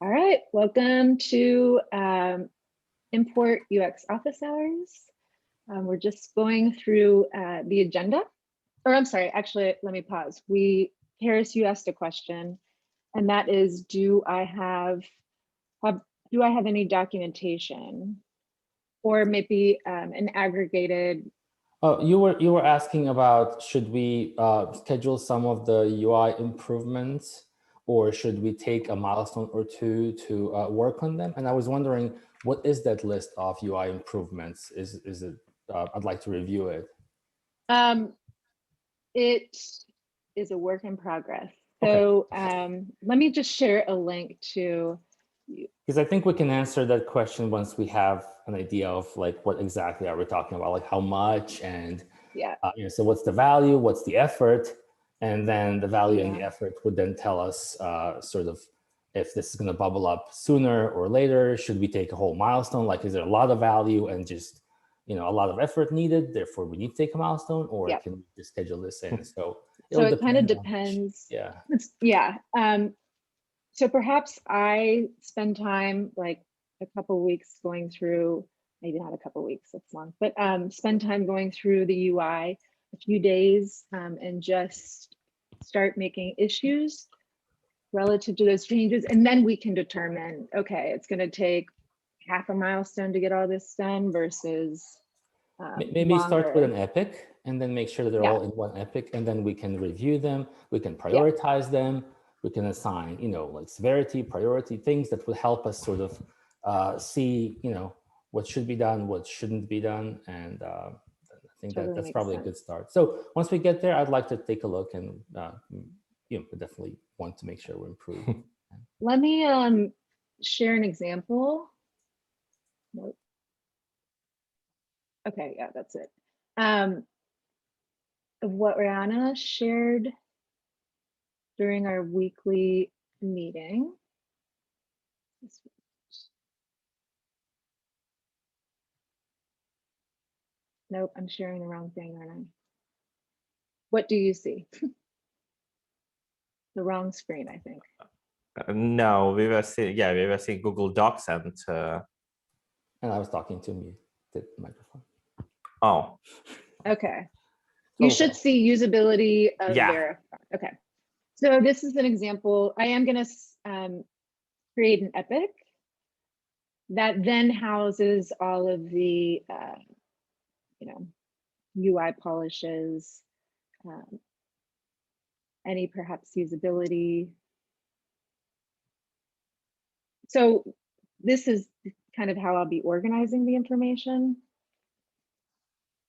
All right, welcome to Import UX Office Hours. We're just going through the agenda. Or I'm sorry, actually, let me pause. Harris, you asked a question, and that is, do I have any documentation, or maybe an aggregated? Oh, you were asking about, should we schedule some of the UI improvements, or should we take a milestone or two to work on them? And I was wondering, what is that list of UI improvements? Is it? I'd like to review it. It is a work in progress. So let me just share a link to you. Because I think we can answer that question once we have an idea of like what exactly are we talking about, like how much, and so what's the value, what's the effort, and then the value and the effort would then tell us sort of if this is going to bubble up sooner or later. Should we take a whole milestone? Like, is there a lot of value and just a lot of effort needed, therefore we need to take a milestone, or can we just schedule this in? So it kind of depends. So perhaps I spend time, like a couple of weeks, going through, maybe not a couple of weeks, that's long, but spend time going through the UI a few days and just start making issues relative to those changes. And then we can determine, okay, it's going to take half a milestone to get all this done versus maybe start with an epic and then make sure that they're all in one epic, and then we can review them, we can prioritize them, we can assign, like severity, priority, things that will help us sort of see, what should be done, what shouldn't be done. And I think that's probably a good start. So once we get there, I'd like to take a look and definitely want to make sure we improve. Let me share an example. Nope. Okay, yeah, that's it. Of what Rihanna shared during our weekly meeting. Nope, I'm sharing the wrong thing, aren't I? What do you see? The wrong screen, I think. No, we were seeing Google Docs, and I was talking to muted microphone. Oh, okay. You should see usability of Verify. Okay, so this is an example. I am going to create an epic that then houses all of the UI polishes, any perhaps usability. So this is kind of how I'll be organizing the information.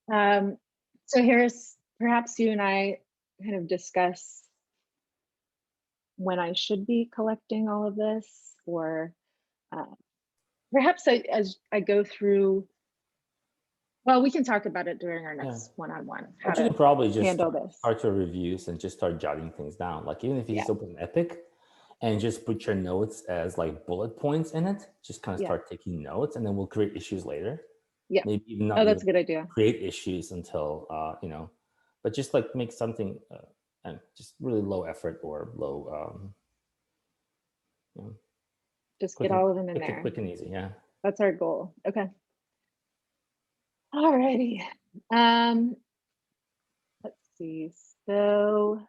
So Harris, perhaps you and I kind of discuss when I should be collecting all of this, or perhaps as I go through. Well, we can talk about it during our next one-on-one. You can probably just start your reviews and just start jotting things down. Like, even if you just open an epic and just put your notes as like bullet points in it, just kind of start taking notes, and then we'll create issues later. Yeah. Maybe even not. That's a good idea. Create issues until but just like make something and just really low effort or low. Just get all of them in there. Quick and easy. Yeah. That's our goal. Okay. All righty. Let's see. So,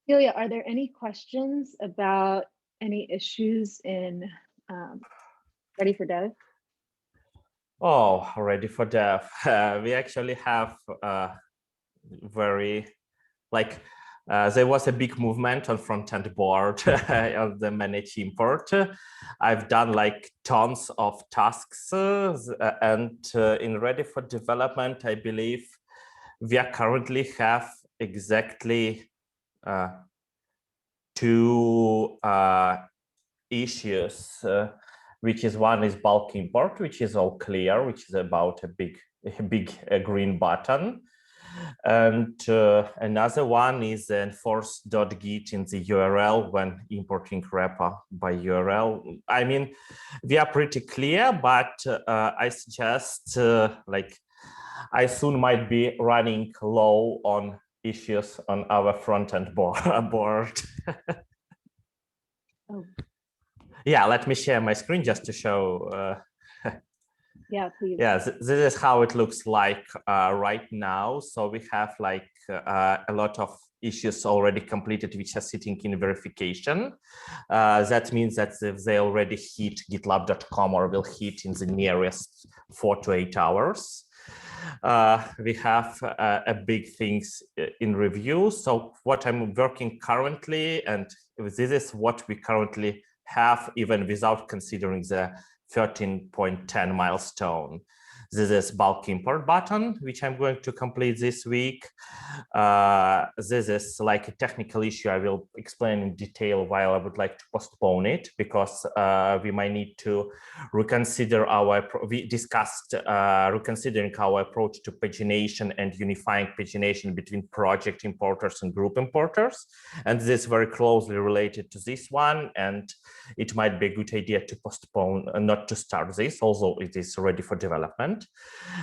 Celia, are there any questions about any issues in Ready for Dev? Oh, Ready for Dev. We actually have there was a big movement on front-end board of the manage import. I've done like tons of tasks, and in Ready for Development, I believe we currently have exactly 2 issues, which is one is bulk import, which is all clear, which is about a big green button. And another one is enforce.git in the URL when importing wrapper by URL. I mean, we are pretty clear, but I suggest I soon might be running low on issues on our front-end board. Oh, Yeah, let me share my screen just to show. Yeah, please. Yeah, this is how it looks like right now. So we have like a lot of issues already completed, which are sitting in verification. That means that if they already hit gitlab.com or will hit in the nearest 4 to 8 hours. We have a big things in review. So what I'm working currently, and this is what we currently have, even without considering the 13.10 milestone. This is bulk import button, which I'm going to complete this week. This is like a technical issue. I will explain in detail why I would like to postpone it, because we might need to reconsider we discussed reconsidering our approach to pagination and unifying pagination between project importers and group importers. And this is very closely related to this one. And it might be a good idea to postpone and not to start this, although it is ready for development.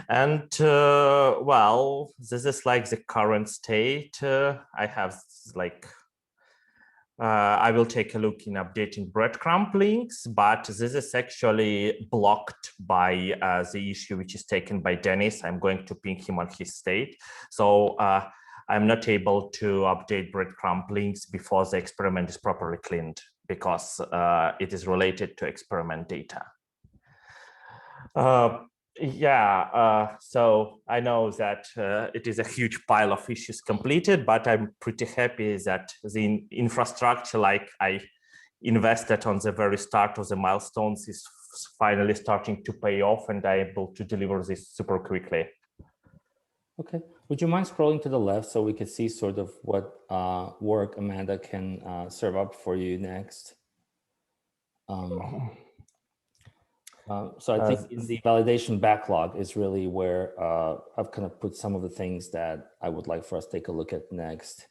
And well, this is like the current state. I have like, I will take a look in updating breadcrumb links, but this is actually blocked by the issue which is taken by Dennis. I'm going to ping him on his state. So I'm not able to update breadcrumb links before the experiment is properly cleaned, because it is related to experiment data. So I know that it is a huge pile of issues completed, but I'm pretty happy that the infrastructure, like I invested on the very start of the milestones, is finally starting to pay off, and I'm able to deliver this super quickly. Okay. Would you mind scrolling to the left so we could see sort of what work Amanda can serve up for you next? So I think the validation backlog is really where I've kind of put some of the things that I would like for us to take a look at next.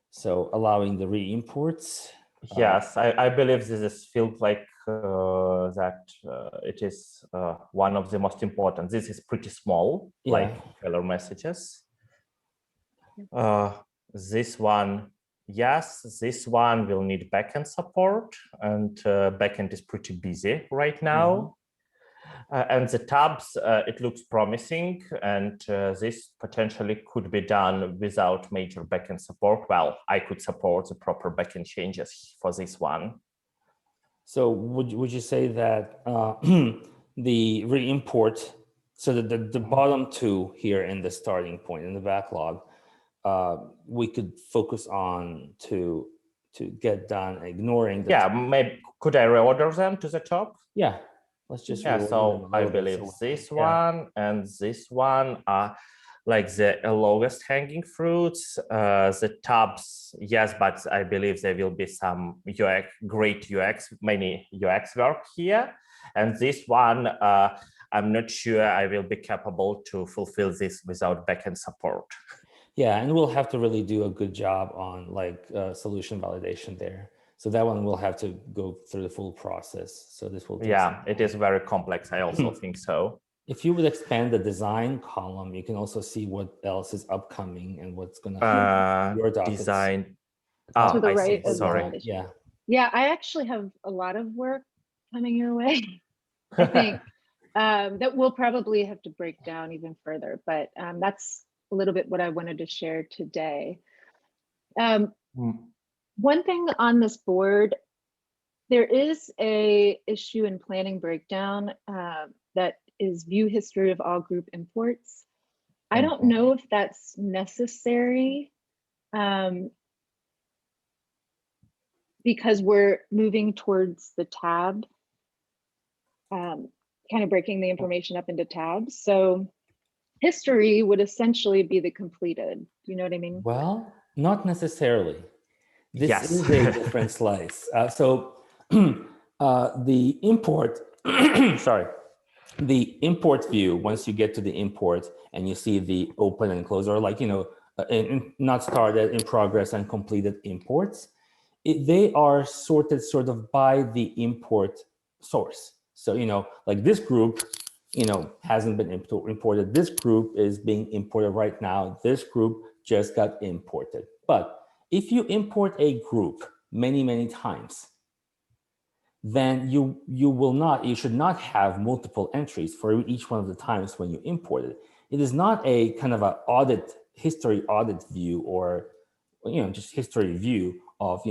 So allowing the re-imports. Yes, I believe this feels like that it is one of the most important. This is pretty small, like failure messages. This one, yes, this one will need backend support, and backend is pretty busy right now. And the tabs, it looks promising, and this potentially could be done without major backend support. Well, I could support the proper backend changes for this one. So would you say that the re-import, so that the bottom two here in the starting point in the backlog, we could focus on to get done, ignoring the maybe could I reorder them to the top? Yeah. Let's just so I believe this one and this one are like the lowest hanging fruits. The tabs, yes, but I believe there will be some great UX, many UX work here. And this one, I'm not sure I will be capable to fulfill this without backend support. Yeah, and we'll have to really do a good job on like solution validation there. So that one will have to go through the full process. So this will take some time. It is very complex. I also think so. If you would expand the design column, you can also see what else is upcoming and what's going to your dockets. Design. To the right. Sorry. Yeah. Yeah, I actually have a lot of work coming your way. I think that we'll probably have to break down even further, but that's a little bit what I wanted to share today. One thing on this board, there is a issue in planning breakdown that is view history of all group imports. I don't know if that's necessary because we're moving towards the tab, kind of breaking the information up into tabs. So history would essentially be the completed. Do you know what I mean? Well, not necessarily. This is a different slice. So the import, sorry, the import view, once you get to the import and you see the open and close, or like, not started, in progress, and completed imports, they are sorted sort of by the import source. So, like this group, hasn't been imported. This group is being imported right now. This group just got imported. But if you import a group many, many times, then you should not have multiple entries for each one of the times when you import it. It is not a kind of a history audit view, or just history view of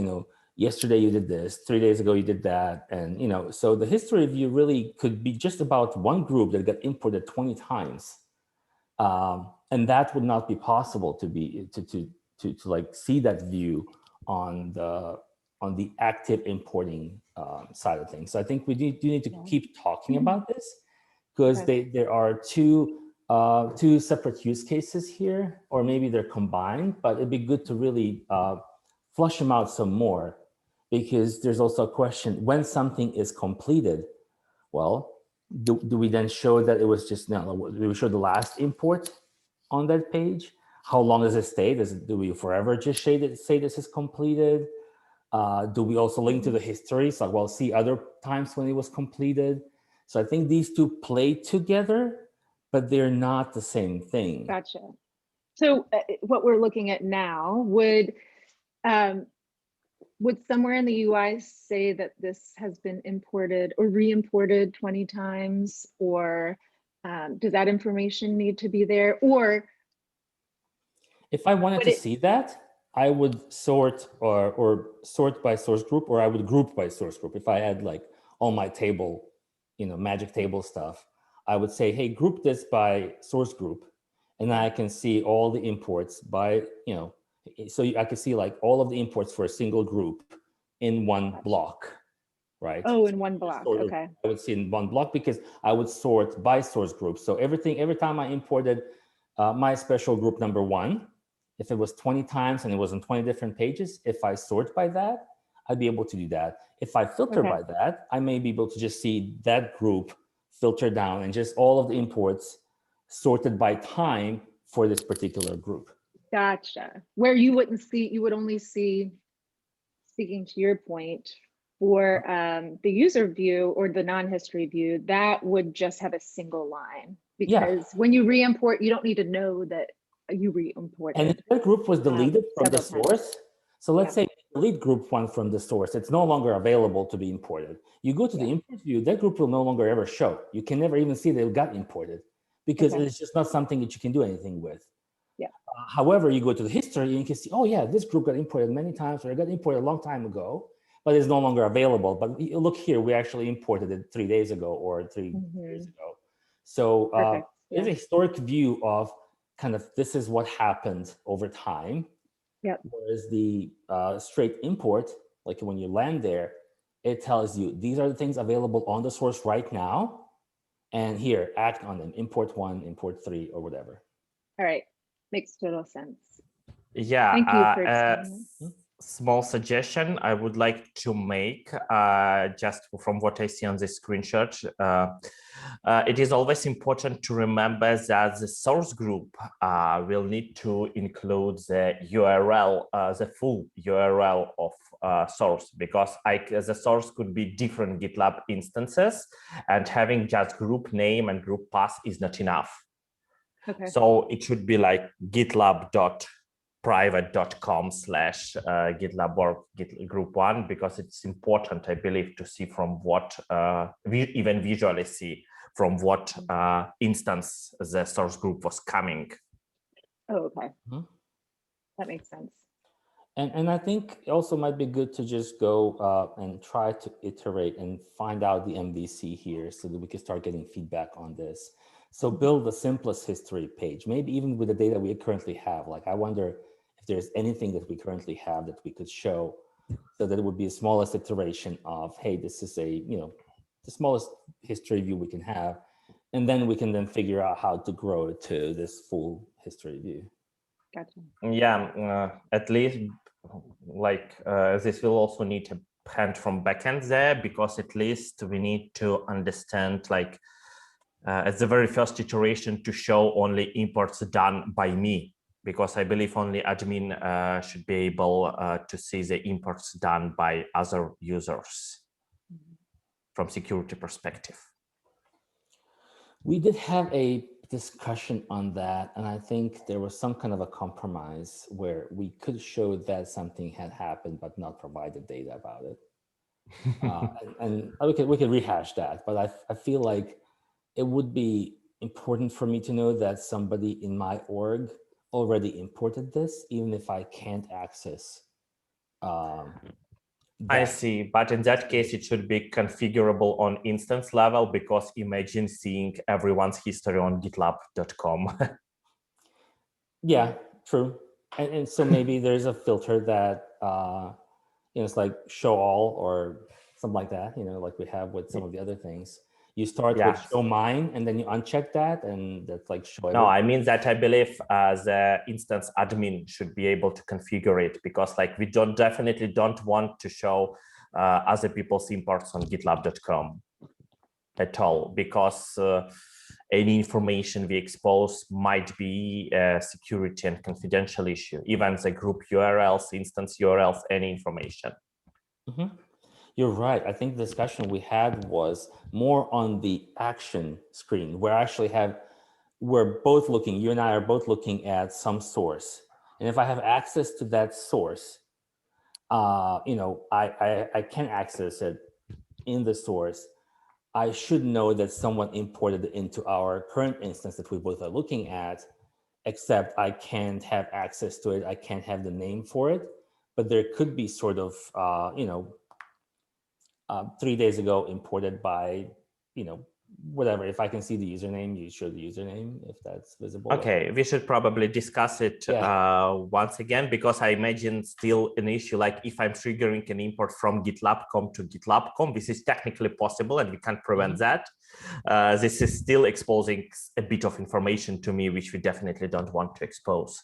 yesterday you did this, 3 days ago you did that, and so the history view really could be just about one group that got imported 20 times, and that would not be possible to like see that view on the active importing side of things. So I think we do need to keep talking about this, because there are two separate use cases here, or maybe they're combined, but it'd be good to really flush them out some more, because there's also a question: when something is completed, well, do we then show that it was just, do we show the last import on that page? How long does it stay? Do we forever just say this is completed? Do we also link to the history? So, well, see other times when it was completed. So I think these two play together, but they're not the same thing. Gotcha. So what we're looking at now, would somewhere in the UI say that this has been imported or re-imported 20 times, or does that information need to be there? Or if I wanted to see that, I would sort or sort by source group, or I would group by source group. If I had like all my table, magic table stuff, I would say, hey, group this by source group, and I can see all the imports by, so I can see like all of the imports for a single group in one block, right? Oh, in one block, okay. I would see in one block, because I would sort by source group. So every time I imported my special group number 1, if it was 20 times and it was on 20 different pages, if I sort by that, I'd be able to do that. If I filter by that, I may be able to just see that group filter down and just all of the imports sorted by time for this particular group. Gotcha. Where you would only see, speaking to your point, for the user view or the non-history view, that would just have a single line, because when you re-import, you don't need to know that you re-imported. And if that group was deleted from the source, so let's say delete group 1 from the source, it's no longer available to be imported. You go to the import view, that group will no longer ever show. You can never even see that it got imported, because it's just not something that you can do anything with. However, you go to the history and you can see, oh yeah, this group got imported many times, or it got imported a long time ago, but it's no longer available. But look here, we actually imported it 3 days ago or 3 years ago. So there's a historic view of kind of, this is what happened over time. Whereas the straight import, like when you land there, it tells you these are the things available on the source right now, and here, act on them, import 1, import 3, or whatever. All right, makes total sense. Yeah. Thank you for explaining that. Small suggestion I would like to make, just from what I see on the screenshot. It is always important to remember that the source group will need to include the URL, the full URL of source, because the source could be different GitLab instances, and having just group name and group path is not enough. So it should be like gitlab.private.com/GitLab or group 1, because it's important, I believe, to see from what we even visually see from what instance the source group was coming. Oh, okay. That makes sense. And I think it also might be good to just go and try to iterate and find out the MVC here, so that we can start getting feedback on this. So build the simplest history page, maybe even with the data we currently have. Like, I wonder if there's anything that we currently have that we could show, so that it would be the smallest iteration of, hey, this is the smallest history view we can have. And then we can then figure out how to grow it to this full history view. Gotcha. Yeah, at least like this will also need a hand from backend there, because at least we need to understand, like, as the very first iteration, to show only imports done by me, because I believe only admin should be able to see the imports done by other users from security perspective. We did have a discussion on that, and I think there was some kind of a compromise where we could show that something had happened but not provide the data about it. and we could rehash that, but I feel like it would be important for me to know that somebody in my org already imported this, even if I can't access. I see, but in that case, it should be configurable on instance level, because imagine seeing everyone's history on GitLab.com. Yeah, true. And so maybe there's a filter that, it's like show all or something like that, like we have with some of the other things. You start with show mine, and then you uncheck that, and that's like show everything. No, I mean that I believe the instance admin should be able to configure it, because like we definitely don't want to show other people's imports on GitLab.com at all, because any information we expose might be a security and confidential issue, even the group URLs, instance URLs, any information. Mm-hmm. You're right. I think the discussion we had was more on the action screen, where we're both looking, you and I are both looking at some source. And if I have access to that source, I can access it in the source. I should know that someone imported it into our current instance that we both are looking at, except I can't have access to it. I can't have the name for it, but there could be sort of, 3 days ago imported by, whatever. If I can see the username, you show the username if that's visible. Okay, we should probably discuss it once again, because I imagine still an issue, like if I'm triggering an import from GitLab.com to GitLab.com, this is technically possible and we can't prevent that. This is still exposing a bit of information to me, which we definitely don't want to expose.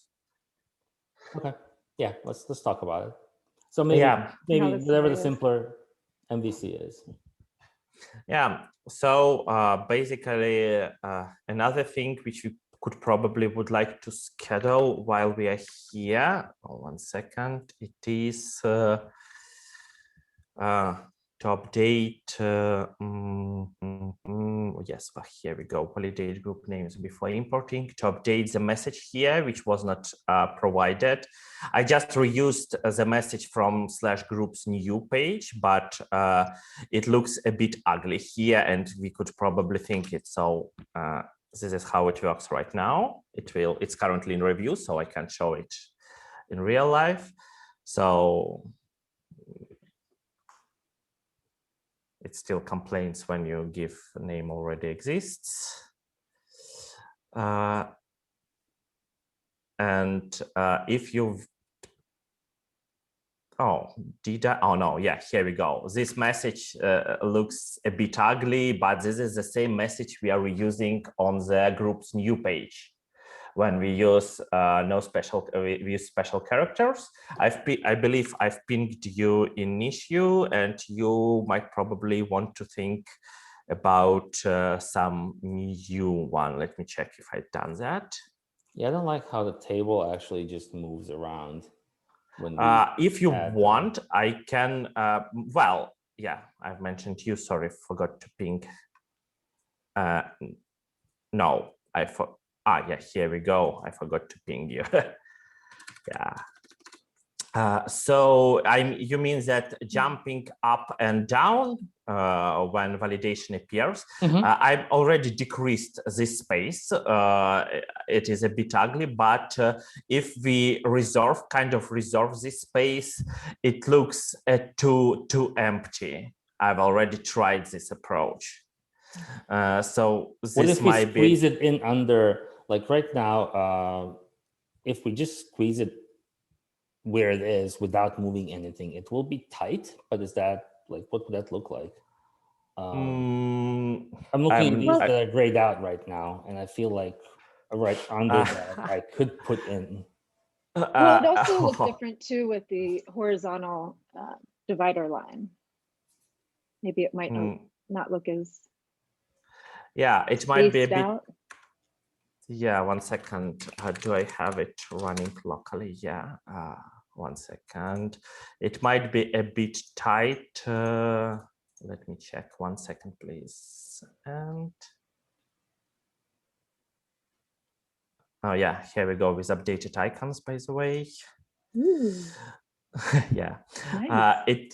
Okay, yeah, let's talk about it. So maybe whatever the simpler MVC is. Yeah, so basically another thing which we could probably would like to schedule while we are here, 1 second, it is to update, yes, here we go, validate group names before importing, to update the message here, which was not provided. I just reused the message from /groups new page, but it looks a bit ugly here, and we could probably think it. So this is how it works right now. It's currently in review, so I can show it in real life. So it still complains when you give a name already exists. And if you've, oh no, yeah, here we go. This message looks a bit ugly, but this is the same message we are reusing on the group's new page. When we use we use special characters. I believe I've pinged you in issue, and you might probably want to think about some new one. Let me check if I've done that. Yeah, I don't like how the table actually just moves around. When if you want, I can, well, yeah, I've mentioned you, sorry, forgot to ping. No, yeah, here we go. I forgot to ping you. Yeah. So you mean that jumping up and down when validation appears? I've already decreased this space. It is a bit ugly, but if we kind of resolve this space, it looks too empty. I've already tried this approach. So this might be. Squeeze it in under, like right now, if we just squeeze it where it is without moving anything, it will be tight, but is that like, what would that look like? I'm looking at these that are grayed out right now, and I feel like right under that I could put in. Well, it also looks different too with the horizontal divider line. Maybe it might not look as it might be a bit out. Yeah, 1 second. Do I have it running locally? Yeah, 1 second. It might be a bit tight. Let me check 1 second, please. And oh yeah, here we go with updated icons, by the way. Yeah, nice.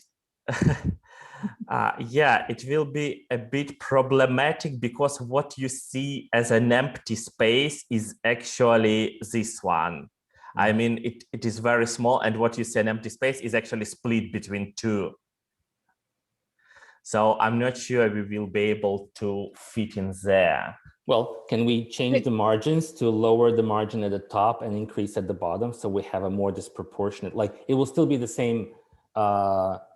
Yeah, it will be a bit problematic because what you see as an empty space is actually this one. I mean, it is very small, and what you see an empty space is actually split between two. So I'm not sure we will be able to fit in there. Well, can we change the margins to lower the margin at the top and increase at the bottom so we have a more disproportionate, like it will still be the same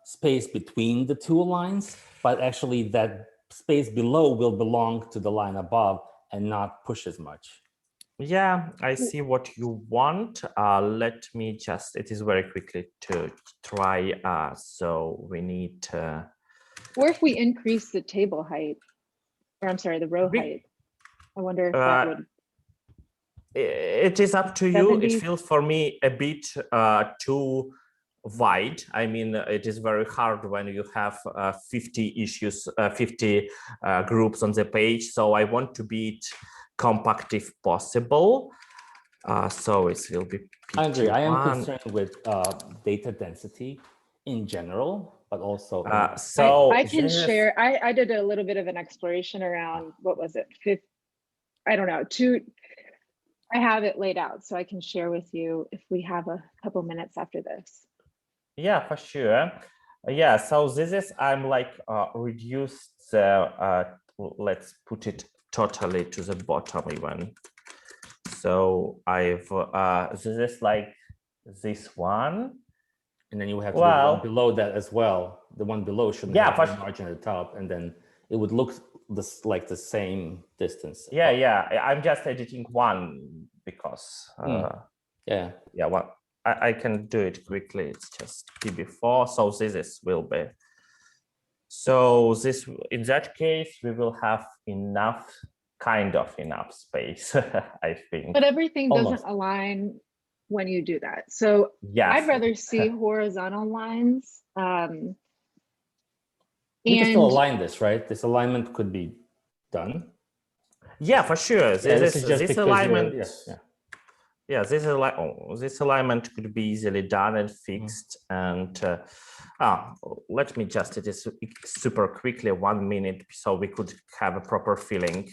space between the two lines, but actually that space below will belong to the line above and not push as much. Yeah, I see what you want. Let me just, it is very quickly to try. So we need or if we increase the table height, or I'm sorry, the row height, I wonder if that would. It is up to you. It feels for me a bit too wide. I mean, it is very hard when you have 50 issues, 50 groups on the page. So I want to be it compact if possible. So it will be PT1. I agree. I am concerned with data density in general, but also so I can share. I did a little bit of an exploration around, what was it, I don't know, I have it laid out, so I can share with you if we have a couple minutes after this. Yeah, for sure. Yeah, so this is, I'm like reduced the, let's put it totally to the bottom even. So I've, this is like this one. And then you have to do the one below that as well. The one below shouldn't have any margin at the top, and then it would look like the same distance. Yeah, yeah. I'm just editing one because one. I can do it quickly. It's just PB4. So this will be. So this, in that case, we will have enough, kind of enough space, I think. But everything doesn't align when you do that. So yes. I'd rather see horizontal lines. We can still align this, right? This alignment could be done. Yeah, for sure. This alignment. This alignment could be easily done and fixed. And let me just, it is super quickly, 1 minute, so we could have a proper feeling.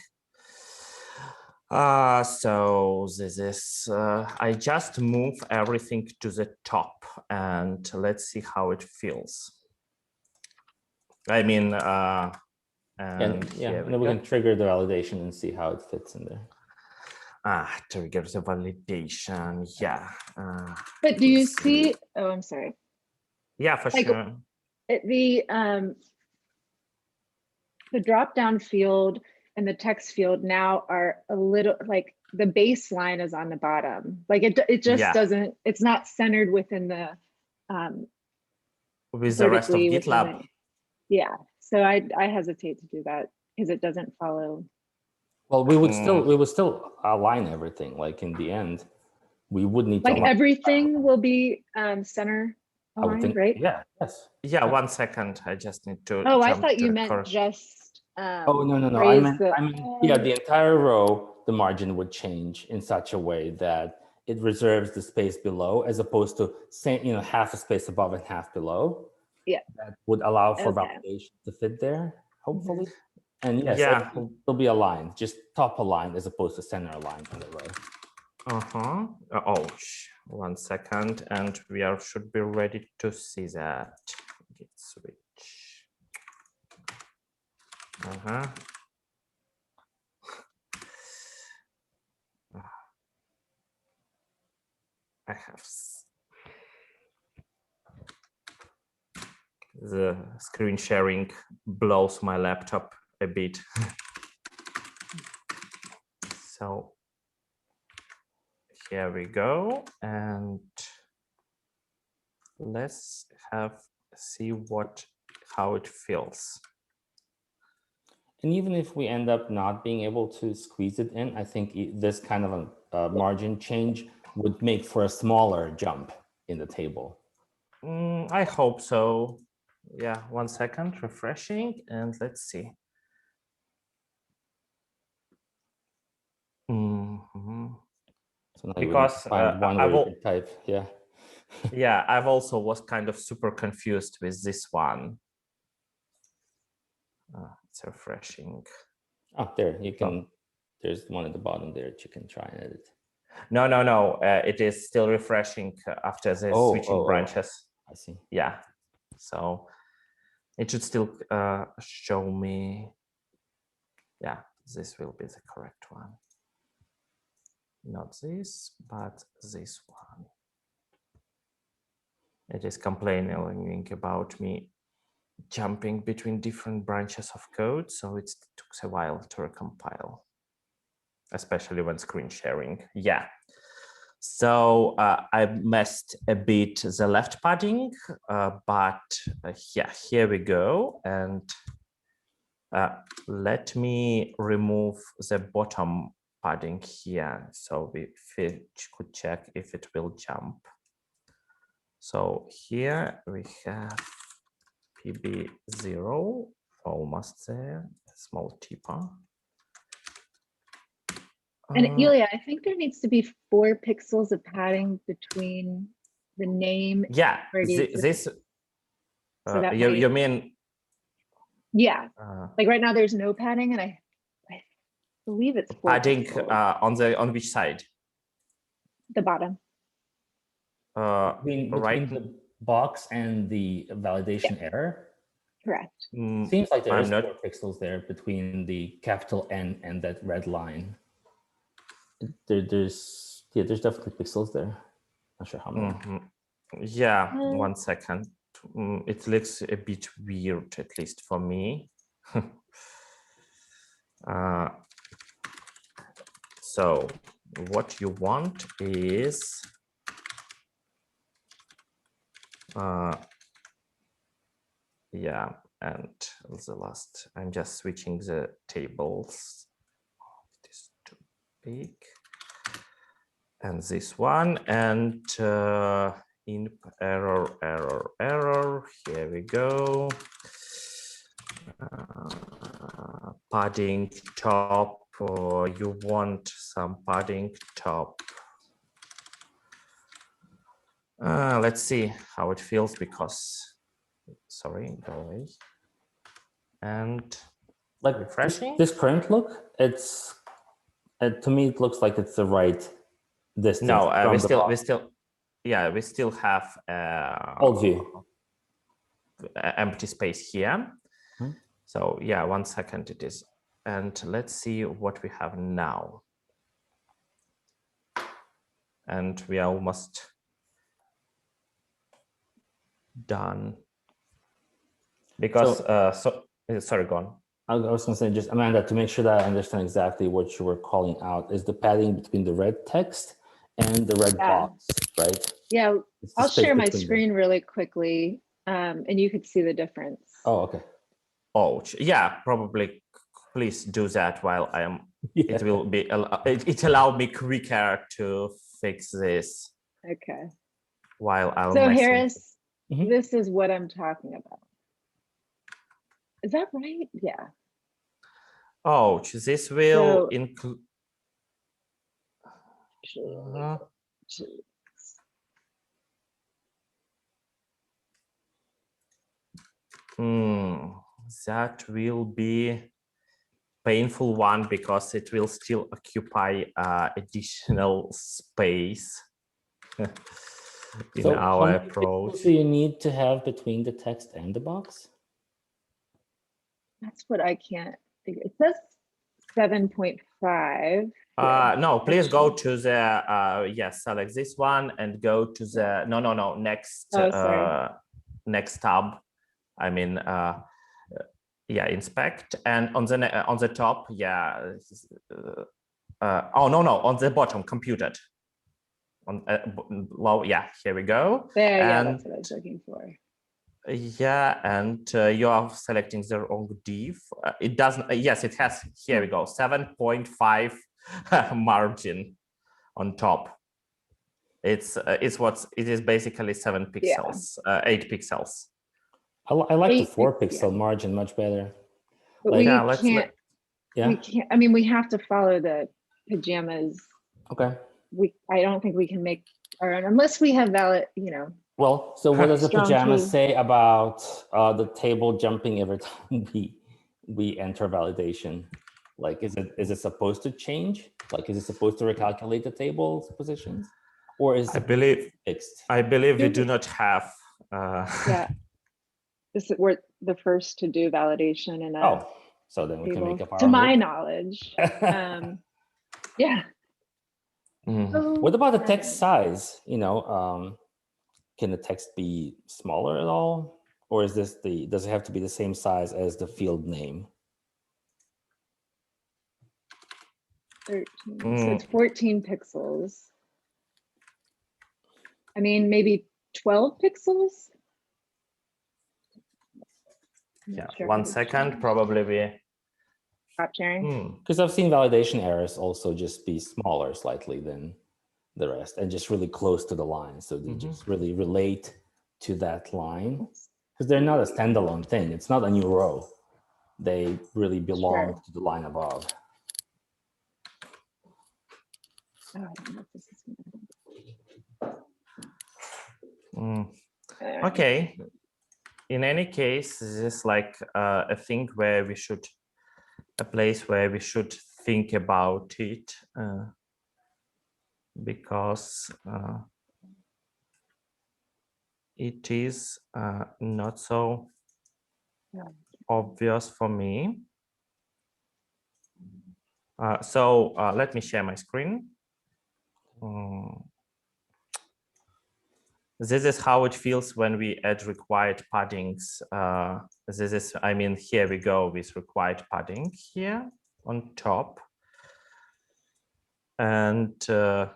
So this is, I just move everything to the top and let's see how it feels. I mean, and then we can trigger the validation and see how it fits in there. Trigger the validation, yeah. But do you see, oh, I'm sorry. Yeah, for sure. The drop-down field and the text field now are a little, like the baseline is on the bottom. Like it just doesn't, it's not centered within the with the rest of GitLab. Yeah, so I hesitate to do that because it doesn't follow. Well, we would still align everything. Like in the end, we would need to everything will be center aligned, right? Yeah. Yes. Yeah. 1 second. I just need to. Oh, I thought you meant just. Oh no. I meant the entire row. The margin would change in such a way that it reserves the space below, as opposed to half a space above and half below. Yeah. That would allow for validation to fit there, hopefully. And yes, it'll be aligned, just top aligned as opposed to center aligned on the row. Oh, 1 second, and we should be ready to see that. Git switch. I have the screen sharing blows my laptop a bit. So here we go, and let's see how it feels. And even if we end up not being able to squeeze it in, I think this kind of a margin change would make for a smaller jump in the table. I hope so. Yeah, 1 second, refreshing, and let's see. So because find one where you can type, yeah, I've also was kind of super confused with this one. It's refreshing. Oh, there, you can, there's one at the bottom there that you can try and edit. No. It is still refreshing after the switching branches. I see. Yeah. So it should still show me. Yeah, this will be the correct one. Not this, but this one. It is complaining about me jumping between different branches of code, so it took a while to recompile, especially when screen sharing. Yeah. So I messed a bit the left padding, but yeah, here we go. And let me remove the bottom padding here, so we could check if it will jump. So here we have PB0, almost there, small tipper. And Ilya, I think there needs to be 4 pixels of padding between the name. Yeah, this. So that you mean? Yeah, like right now there's no padding, and I believe it's 4 padding pixels. on which side? The bottom. Between the box and the validation error. Correct. Seems like there's 4 pixels there between the capital N and that red line. There's definitely pixels there. Not sure how many. Yeah, 1 second. It looks a bit weird, at least for me. So what you want is yeah, and the last, I'm just switching the tables. It is too big. And this one, and in error, here we go. Padding top, you want some padding top. Let's see how it feels, because, sorry, go away. And like refreshing. This current look, it's, to me, it looks like it's the right distance. No, we still have old view, empty space here. So yeah, 1 second it is. And let's see what we have now. And we are almost done. Because, sorry, go on. I was going to say, just Amanda, to make sure that I understand exactly what you were calling out, is the padding between the red text and the red box, right? Yeah, I'll share my screen really quickly, and you could see the difference. Oh, okay. Oh, yeah, probably. Please do that while I am. Yeah. It will be. It allowed me quicker to fix this. Okay. While I'll. So Harris, this is what I'm talking about. Is that right? Yeah. Oh, this will include. That will be painful one, because it will still occupy additional space in our approach. Do you need to have between the text and the box? That's what I can't figure. It says 7.5. No, please go to the yes, select this one and go to the next next tab. I mean, yeah, inspect, and on the top, yeah. On the bottom, computed. On well, yeah, here we go. There, yeah, that's what I was looking for. Yeah, and you are selecting the wrong div. It doesn't. Yes, it has. Here we go. 7.5 margin on top. It is basically 7 pixels, 8 pixels. I like the 4 pixel margin much better. But we can't. I mean, we have to follow the pajamas. Okay. I don't think we can make our own unless we have valid, Well, so what does the pajamas say about the table jumping every time we we enter validation? Like, is it supposed to change? Like, is it supposed to recalculate the table's positions? Or is it fixed? I believe we do not have. Yeah. We're the first to do validation in a so then we table, can make up our to own my rules. knowledge. Yeah. What about the text size? You know, can the text be smaller at all? Or is does it have to be the same size as the field name? 13. So it's 14 pixels. I mean, maybe 12 pixels. Yeah, sure. 1 second, probably we stop sharing. Because I've seen validation errors also just be smaller slightly than the rest and just really close to the line. So they just really relate to that line because they're not a standalone thing. It's not a new row. They really belong to the line above. Oh, I don't know if this is gonna... Okay. In any case, this is like a thing where we should, a place where we should think about it because it is not so obvious for me. So let me share my screen. This is how it feels when we add required paddings. This is, I mean, here we go with required padding here on top. And this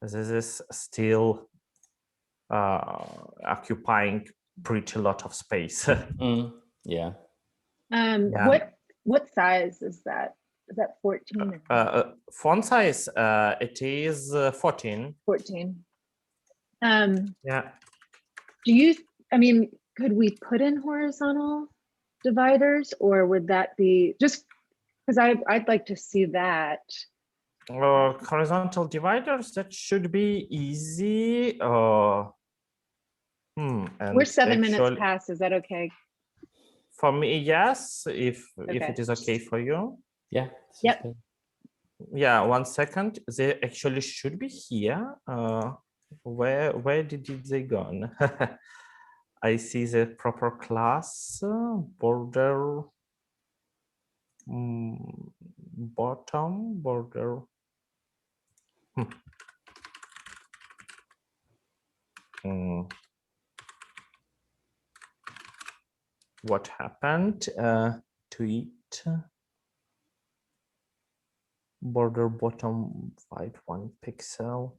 is still occupying pretty lot of space. Yeah. What size is that? Is that 14? Font size, it is 14. 14. Yeah. I mean, could we put in horizontal dividers, or would that be just because I'd like to see that? Horizontal dividers, that should be easy. We're 7 minutes past. Is that okay? For me, yes, if it is okay for you. Yeah. Yep. Yeah, 1 second. They actually should be here. Where did they go? I see the proper class border, bottom border. What happened to it? Border bottom 1 pixel.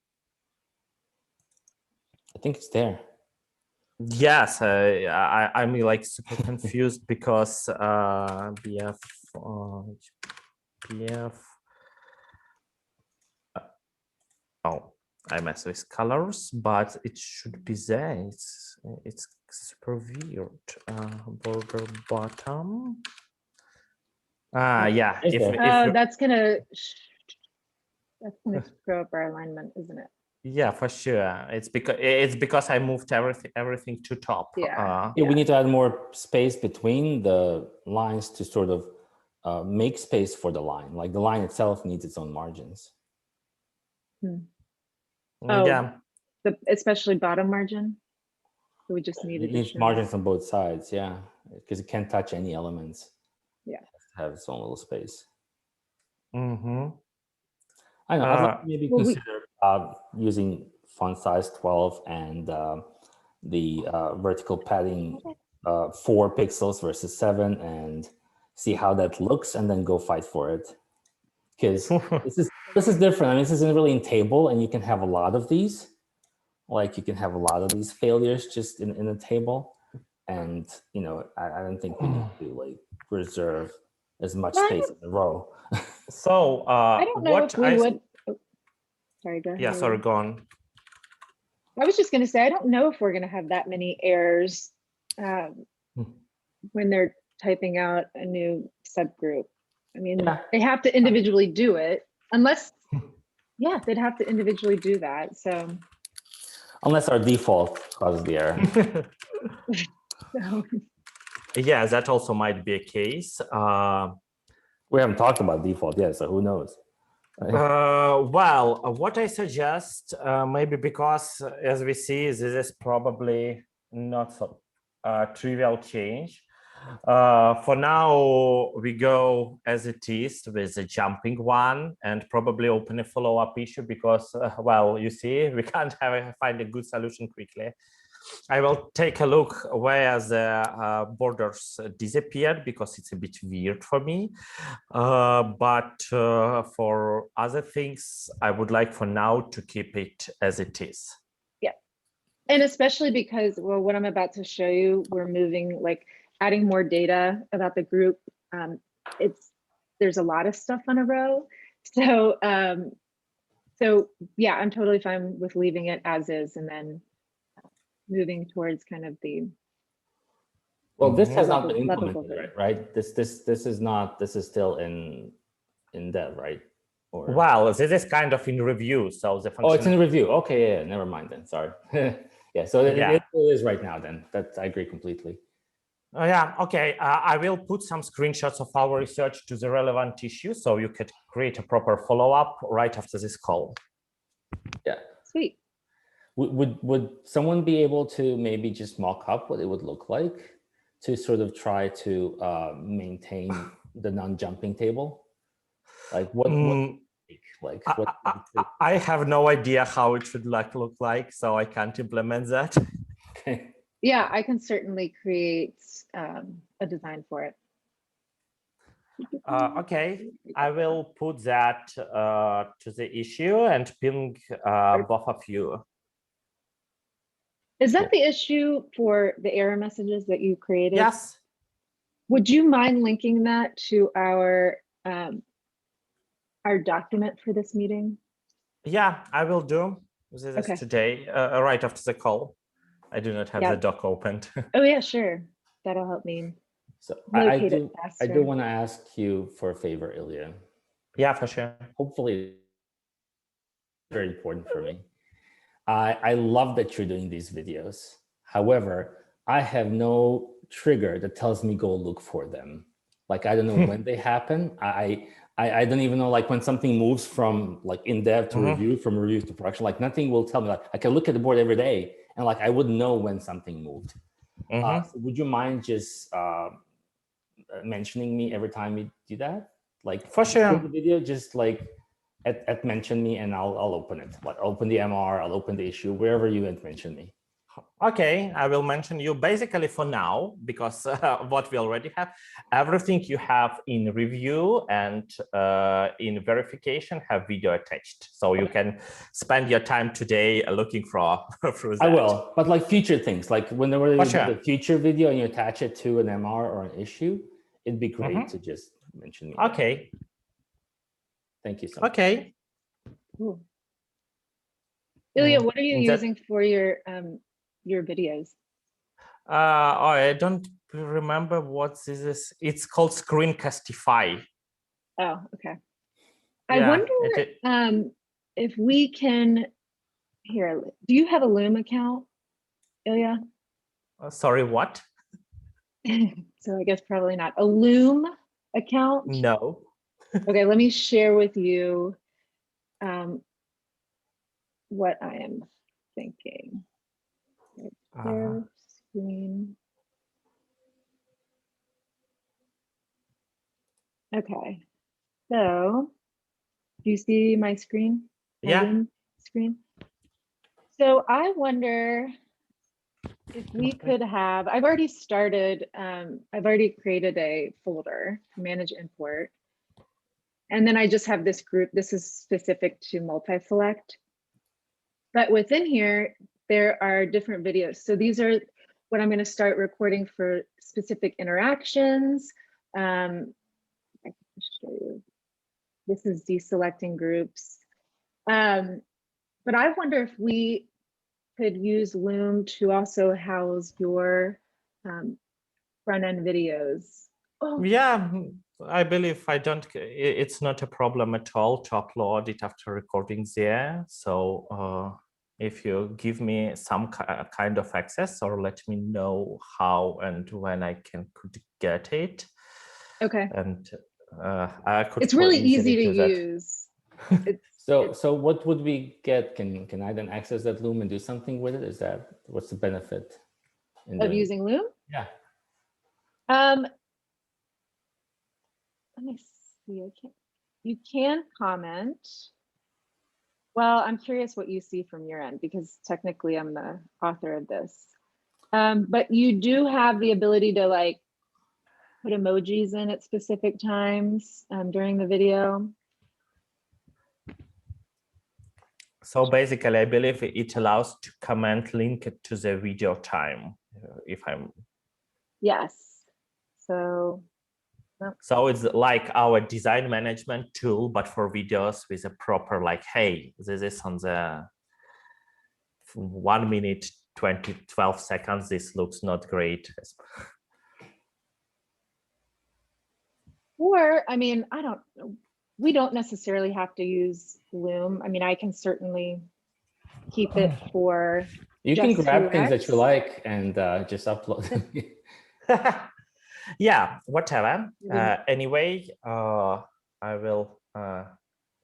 I think it's there. Yes, I'm like super confused because BF oh, I mess with colors, but it should be there. It's super weird. Border bottom. Yeah. That's gonna screw up our alignment, isn't it? Yeah, for sure. It's because I moved everything to top. Yeah. We need to add more space between the lines to sort of make space for the line. Like the line itself needs its own margins. Yeah. Especially bottom margin. So we just need margins on both sides, yeah, because it can't touch any elements. Yeah. It has to have its own little space. I know. I'd like to maybe consider using font size 12 and the vertical padding 4 pixels versus 7 and see how that looks and then go fight for it. Because this is different. I mean, this isn't really in table and you can have a lot of these. Like you can have a lot of these failures just in a table. And, you know, I don't think we need to like reserve as much space in a row. So I don't know if we would. Oh, sorry, go ahead. Yeah, sorry, go on. I was just going to say, I don't know if we're going to have that many errors when they're typing out a new subgroup. I mean, they have to individually do it, unless, they'd have to individually do that. So, unless our default causes the error. Yeah, that also might be a case. We haven't talked about default yet, so who knows? Well, what I suggest, maybe because as we see, this is probably not so trivial change. For now, we go as it is with a jumping one and probably open a follow-up issue because, well, you see, we can't find a good solution quickly. I will take a look where the borders disappeared because it's a bit weird for me. But for other things, I would like for now to keep it as it is. Yeah. And especially because, well, what I'm about to show you, we're moving, like adding more data about the group. There's a lot of stuff on a row. So, so yeah, I'm totally fine with leaving it as is and then moving towards kind of the. Well, this has not been implemented, right? This is still in dev, right? Or... Well, this is kind of in review, so the function... Oh, it's in review. Okay, yeah, never mind then. Sorry. Yeah, so it is right now then. I agree completely. Yeah, okay. I will put some screenshots of our research to the relevant issue so you could create a proper follow-up right after this call. Yeah. Sweet. Would someone be able to maybe just mock up what it would look like to sort of try to maintain the non-jumping table? Like I have no idea how it should look like, so I can't implement that. Okay. Yeah, I can certainly create a design for it. Okay, I will put that to the issue and ping both of you. Is that the issue for the error messages that you created? Yes. Would you mind linking that to our document for this meeting? Yeah, I will do. This is today, right after the call. I do not have the doc opened. Oh yeah, sure. That'll help me. So I do want to ask you for a favor, Ilya. Yeah, for sure. Hopefully, very important for me. I love that you're doing these videos. However, I have no trigger that tells me go look for them. Like, I don't know when they happen. I don't even know, like, when something moves from like in dev to review, from review to production, like nothing will tell me. Like, I can look at the board every day and like I wouldn't know when something moved. So would you mind just mentioning me every time you do that? Like, for sure. The video, just like at mention me and I'll open it. Like, open the MR, I'll open the issue, wherever you had mentioned me. Okay, I will mention you basically for now, because what we already have, everything you have in review and in verification have video attached. So you can spend your time today looking for through that. I will, but like future things, like whenever you do the future video and you attach it to an MR or an issue, it'd be great to just mention me. Okay. Thank you so much. Okay. Cool. Ilya, what are you using for your videos? I don't remember what this is. It's called Screencastify. Oh, okay. I wonder if we can, here, do you have a Loom account, Ilya? Sorry, what? So I guess probably not. A Loom account? No. Okay, let me share with you what I am thinking. Share screen. Okay, so do you see my screen? Yeah. Screen. So I wonder if we could have, I've already started, I've already created a folder, manage import. And then I just have this group. This is specific to multi-select. But within here, there are different videos. So these are what I'm going to start recording for specific interactions. I can show you. This is deselecting groups. But I wonder if we could use Loom to also house your front-end videos. Oh. Yeah, I believe it's not a problem at all to upload it after recording there. So if you give me some kind of access, or let me know how and when I could get it. Okay. And I could. It's really easy to use. So what would we get? Can I then access that Loom and do something with it? What's the benefit of using Loom? Yeah. Let me see. You can comment. Well, I'm curious what you see from your end, because technically I'm the author of this. But you do have the ability to like put emojis in at specific times during the video. So basically, I believe it allows to comment link it to the video time, if I'm. Yes. So. So it's like our design management tool, but for videos with a proper like, hey, this is on the 1 minute, 12 seconds. This looks not great. Or, I mean, I don't know. We don't necessarily have to use Loom. I mean, I can certainly keep it for. You can grab things that you like and just upload them. Yeah, whatever. Anyway, I will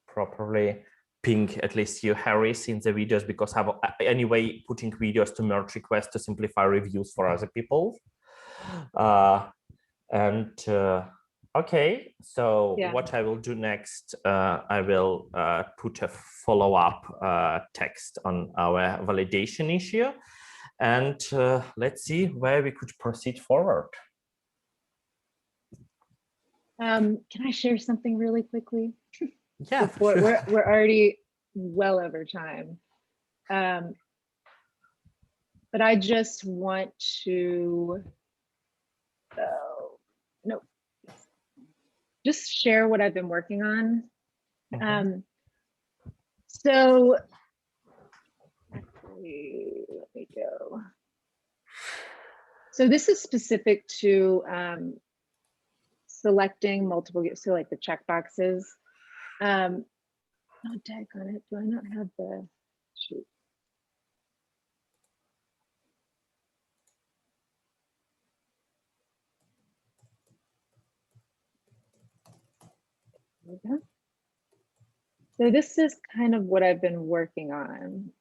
properly ping at least you, Harris, in the videos, because I'm anyway putting videos to merge requests to simplify reviews for other people. Okay, so what I will do next, I will put a follow-up text on our validation issue, and let's see where we could proceed forward. Can I share something really quickly? Yeah, before sure. We're already well over time. But I just want to, just share what I've been working on. So, actually, let me go. So this is specific to selecting multiple, so like the checkboxes. Oh, daggone it, do I not have the, shoot. Okay. So this is kind of what I've been working on.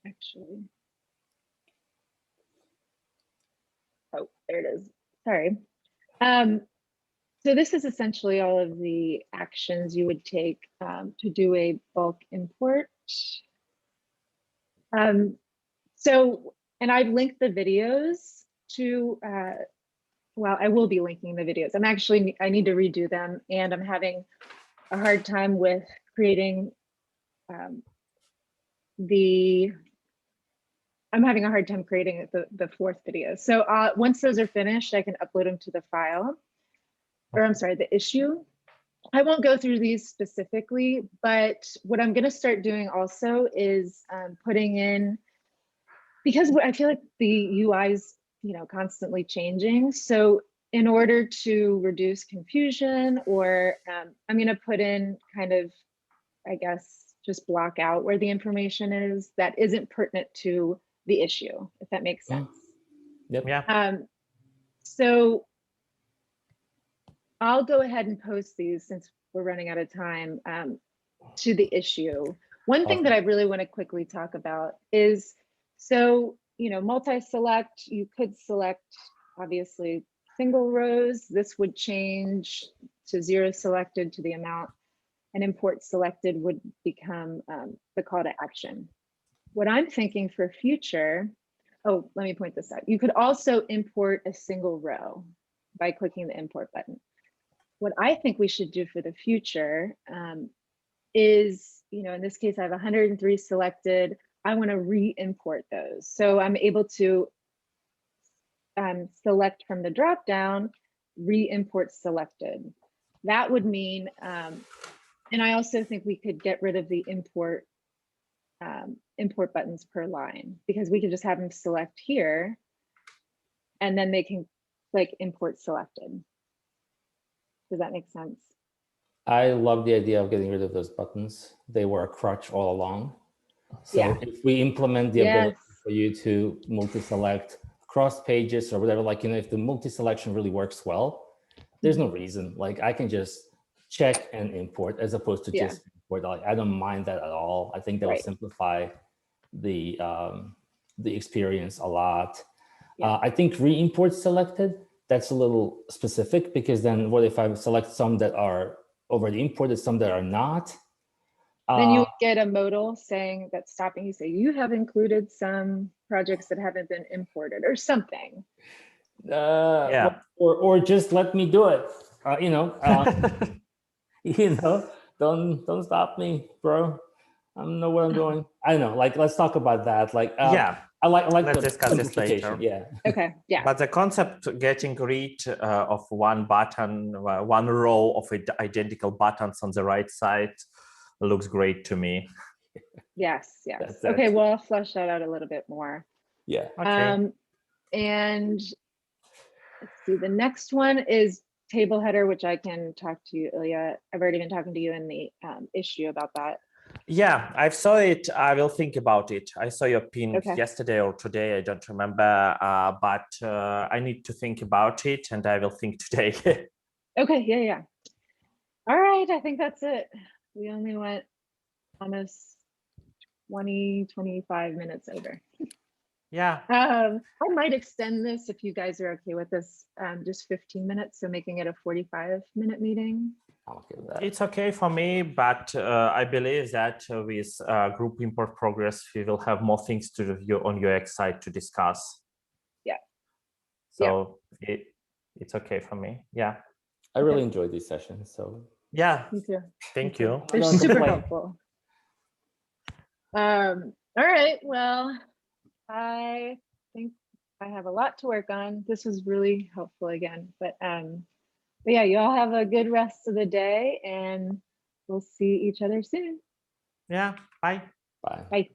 Actually. Oh, there it is. Sorry. So this is essentially all of the actions you would take to do a bulk import. So, and I've linked the videos to, well, I will be linking the videos. I need to redo them, and I'm having a hard time with creating I'm having a hard time creating the fourth video. So once those are finished, I can upload them to the file, or I'm sorry, the issue. I won't go through these specifically, but what I'm going to start doing also is putting in, because I feel like the UI is, constantly changing. So in order to reduce confusion, or I'm going to put in kind of, I guess, just block out where the information is that isn't pertinent to the issue, if that makes sense. Yep. Yeah. So I'll go ahead and post these, since we're running out of time, to the issue. One thing that I really want to quickly talk about is, so, multi-select, you could select, obviously, single rows. This would change to 0 selected to the amount, and import selected would become the call to action. What I'm thinking for future, oh, let me point this out. You could also import a single row by clicking the import button. What I think we should do for the future is, in this case, I have 103 selected. I want to re-import those. So I'm able to select from the dropdown, re-import selected. That would mean, and I also think we could get rid of the import buttons per line, because we could just have them select here, and then they can click import selected. Does that make sense? I love the idea of getting rid of those buttons. They were a crutch all along. So if we implement the ability for you to multi-select across pages or whatever, like, if the multi-selection really works well, there's no reason. Like, I can just check and import as opposed to just import. Like, I don't mind that at all. I think that will simplify the experience a lot. I think re-import selected, that's a little specific, because then what if I select some that are already imported, some that are not? Then you get a modal saying that's stopping you, say you have included some projects that haven't been imported or something. Or just let me do it. Don't stop me, bro. I don't know what I'm doing. I don't know. Like, let's talk about that. Like, I like let's discuss this later. Yeah. Okay. Yeah. But the concept getting rid of one button, one row of identical buttons on the right side looks great to me. Yes. Yes. Okay. Well, I'll flesh that out a little bit more. Yeah. Okay. And let's see. The next one is table header, which I can talk to you, Ilya. I've already been talking to you in the issue about that. Yeah, I saw it. I will think about it. I saw your pin yesterday or today. I don't remember, but I need to think about it, and I will think today. Okay. Yeah. All right. I think that's it. We only went almost 25 minutes over. Yeah. I might extend this if you guys are okay with this, just 15 minutes. So making it a 45-minute meeting. I'm okay with that. It's okay for me, but I believe that with group import progress, we will have more things to review on UX side to discuss. Yeah. So it's okay for me. Yeah. I really enjoyed these sessions. So yeah. Me too. Thank you. They're super helpful. All right. Well, I think I have a lot to work on. This was really helpful again, but yeah, you all have a good rest of the day, and we'll see each other soon. Yeah. Bye. Bye. Bye.